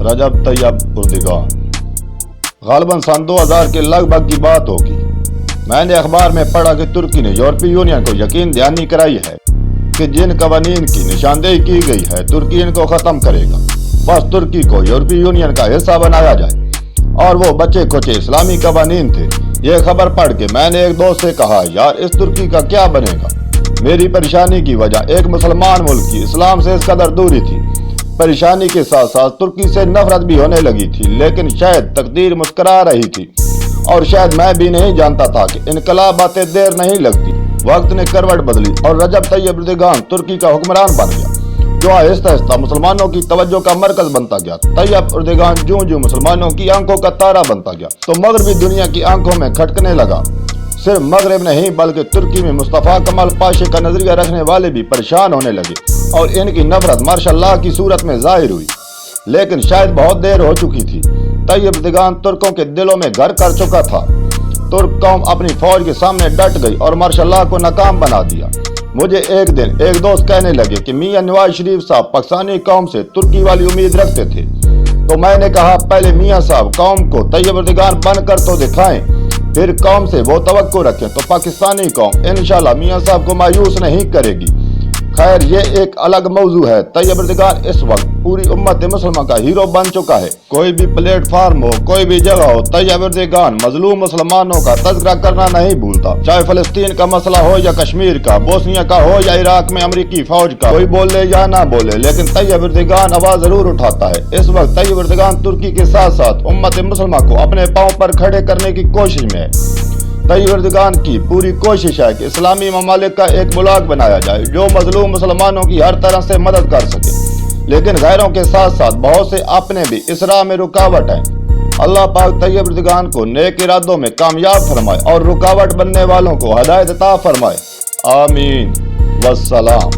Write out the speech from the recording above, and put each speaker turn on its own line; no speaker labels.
रजब तैयब उर्दगान। गालिबन सन 2000 के लगभग की बात होगी। मैंने अखबार में पढ़ा कि तुर्की ने यूरोपीय यूनियन को यकीन दहानी कराई है कि जिन कवानीन की निशानदेही की गई है तुर्की इनको खत्म करेगा। बस तुर्की को यूरोपीय यूनियन का हिस्सा बनाया जाए। और वो बच्चे कुछ इस्लामी कवानीन थे। ये खबर पढ़ के मैंने एक दोस्त से कहा, यार इस तुर्की का क्या बनेगा। मेरी परेशानी की वजह एक मुसलमान मुल्क की इस्लाम से इस कदर दूरी थी। परेशानी के साथ साथ तुर्की से नफरत भी होने लगी थी, लेकिन शायद तकदीर मुस्कुरा रही थी और शायद मैं भी नहीं जानता था कि इनकलाब आते देर नहीं लगती। वक्त ने करवट बदली और रजब तैयब उर्दगान तुर्की का हुक्मरान बन गया, जो आहिस्ता आहिस्ता मुसलमानों की तवज्जो का मरकज बनता गया। तैयब उर्दगान जूं जूं मुसलमानों की आंखों का तारा बनता गया तो मगरबी दुनिया की आंखों में खटकने लगा। सिर्फ मगरब नहीं बल्कि तुर्की में मुस्तफ़ा कमाल पाशे का नजरिया रखने वाले भी परेशान होने लगे और इनकी नफरत मार्शल्लाह की सूरत में जाहिर हुई। लेकिन शायद बहुत देर हो चुकी थी। तैयब उर्दगान तुर्कों के दिलों में घर कर चुका था। तुर्क कौम अपनी फौज के सामने डट गई और मार्शल्लाह को नाकाम बना दिया। मुझे एक दिन एक दोस्त कहने लगे कि मियां नवाज शरीफ साहब पाकिस्तानी कौम से तुर्की वाली उम्मीद रखते थे। तो मैंने कहा, पहले मियां साहब कौम को तैयब उर्दगान बनकर तो दिखाएं, फिर कौम से वो तवक्को रखें तो पाकिस्तानी कौम इंशाल्लाह मियां साहब को मायूस नहीं करेगी। खैर ये एक अलग मौजू है। तैयब उर्दगान इस वक्त पूरी उम्मत मुसलमान का हीरो बन चुका है। कोई भी प्लेटफार्म हो, कोई भी जगह हो, तैयब उर्दगान मजलूम मुसलमानों का तज़किरा करना नहीं भूलता। चाहे फलस्तीन का मसला हो या कश्मीर का, बोस्निया का हो या इराक में अमरीकी फौज का, कोई बोले या ना बोले, लेकिन तैयब उर्दगान आवाज जरूर उठाता है। इस वक्त तैयब उर्दगान तुर्की के साथ साथ उम्मत मुसलमान को अपने पांव पर खड़े करने की कोशिश में है। तैयब उर्दगान की पूरी कोशिश है कि इस्लामी ममालिक का एक ब्लॉक बनाया जाए जो मजलूम मुसलमानों की हर तरह से मदद कर सके, लेकिन गैरों के साथ साथ बहुत से अपने भी इस राह में रुकावट हैं। अल्लाह पाक तैयब उर्दगान को नेक इरादों में कामयाब फरमाए और रुकावट बनने वालों को हिदायत अता फरमाए। आमीन वस्सलाम।